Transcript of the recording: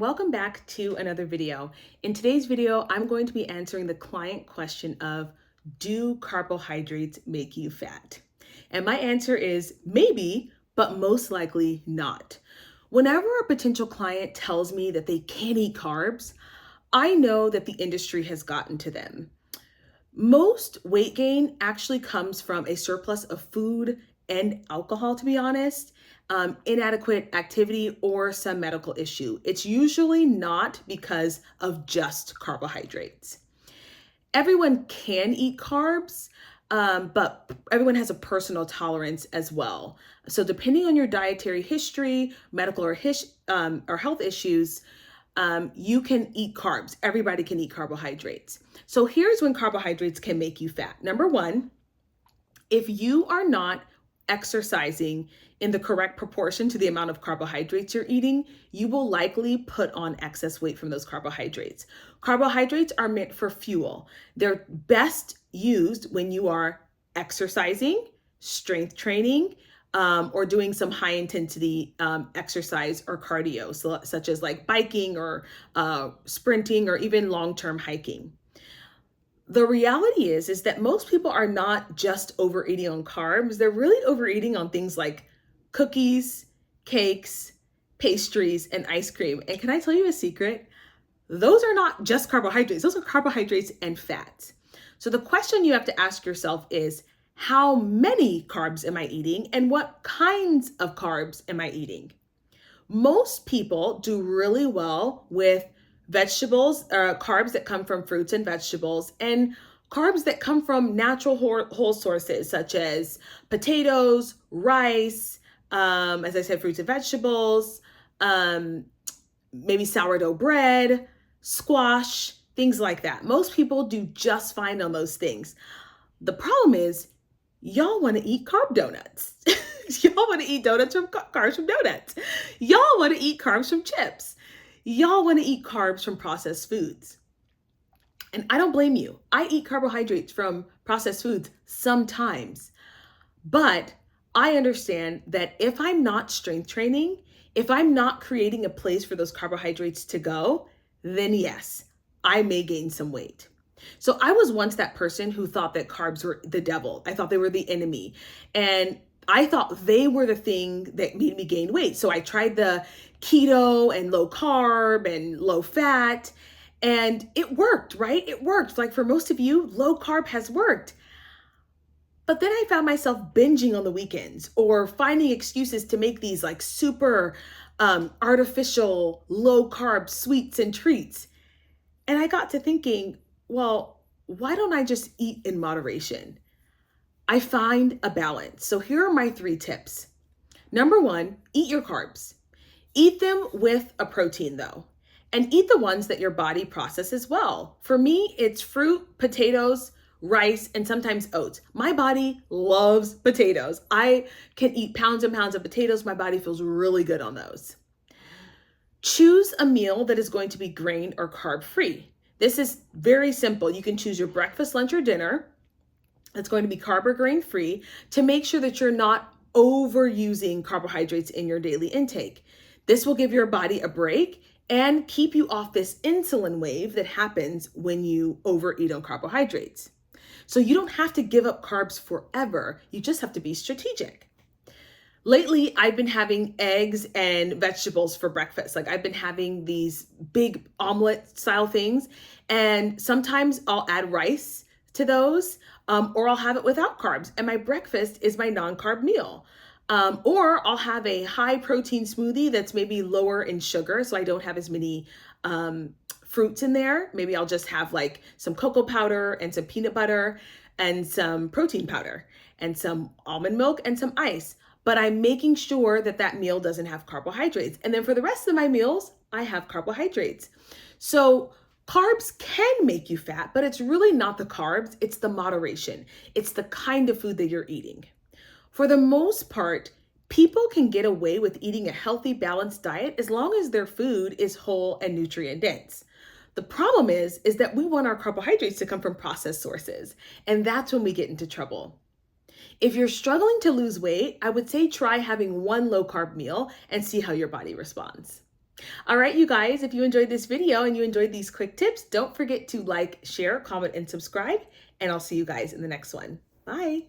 Welcome back to another video. In today's video, I'm going to be answering the client question of, do carbohydrates make you fat? And my answer is maybe, but most likely not. Whenever a potential client tells me that they can't eat carbs, I know that the industry has gotten to them. Most weight gain actually comes from a surplus of food and alcohol, to be honest, inadequate activity, or some medical issue. It's usually not because of just carbohydrates. Everyone can eat carbs, but everyone has a personal tolerance as well. So depending on your dietary history, medical or health issues, you can eat carbs. Everybody can eat carbohydrates. So here's when carbohydrates can make you fat. Number one, if you are not exercising in the correct proportion to the amount of carbohydrates you're eating, you will likely put on excess weight from those carbohydrates. Carbohydrates are meant for fuel. They're best used when you are exercising, strength training, or doing some high intensity exercise or cardio, such as like biking or sprinting or even long-term hiking. The reality is that most people are not just overeating on carbs. They're really overeating on things like cookies, cakes, pastries, and ice cream. And can I tell you a secret? Those are not just carbohydrates. Those are carbohydrates and fats. So the question you have to ask yourself is, how many carbs am I eating and what kinds of carbs am I eating? Most people do really well with vegetables, carbs that come from fruits and vegetables, and carbs that come from natural whole sources such as potatoes, rice, as I said, fruits and vegetables, maybe sourdough bread, squash, things like that. Most people do just fine on those things. The problem is, y'all want to eat carb donuts. Y'all want to eat donuts from carbs from donuts. Y'all want to eat carbs from chips. Y'all want to eat carbs from processed foods. And I don't blame you. I eat carbohydrates from processed foods sometimes. But I understand that if I'm not strength training, if I'm not creating a place for those carbohydrates to go, then yes, I may gain some weight. So I was once that person who thought that carbs were the devil. I thought they were the enemy. And I thought they were the thing that made me gain weight. So I tried the keto and low carb and low fat, and it worked, right? It worked. Like for most of you, low carb has worked. But then I found myself binging on the weekends or finding excuses to make these like super artificial low carb sweets and treats. And I got to thinking, well, why don't I just eat in moderation? I find a balance. So here are my 3 tips. Number 1, eat your carbs. Eat them with a protein though, and eat the ones that your body processes well. For me, it's fruit, potatoes, rice, and sometimes oats. My body loves potatoes. I can eat pounds and pounds of potatoes. My body feels really good on those. Choose a meal that is going to be grain or carb free. This is very simple. You can choose your breakfast, lunch, or dinner that's going to be carb or grain free to make sure that you're not overusing carbohydrates in your daily intake. This will give your body a break and keep you off this insulin wave that happens when you overeat on carbohydrates. So you don't have to give up carbs forever. You just have to be strategic. Lately, I've been having eggs and vegetables for breakfast. Like I've been having these big omelet style things, and sometimes I'll add rice to those, or I'll have it without carbs. And my breakfast is my non-carb meal. Or I'll have a high protein smoothie that's maybe lower in sugar, so I don't have as many fruits in there. Maybe I'll just have like some cocoa powder and some peanut butter and some protein powder and some almond milk and some ice. But I'm making sure that that meal doesn't have carbohydrates. And then for the rest of my meals, I have carbohydrates. So carbs can make you fat, but it's really not the carbs, it's the moderation. It's the kind of food that you're eating. For the most part, people can get away with eating a healthy, balanced diet as long as their food is whole and nutrient dense. The problem is that we want our carbohydrates to come from processed sources, and that's when we get into trouble. If you're struggling to lose weight, I would say try having one low carb meal and see how your body responds. All right, you guys, if you enjoyed this video and you enjoyed these quick tips, don't forget to like, share, comment, and subscribe. And I'll see you guys in the next one. Bye.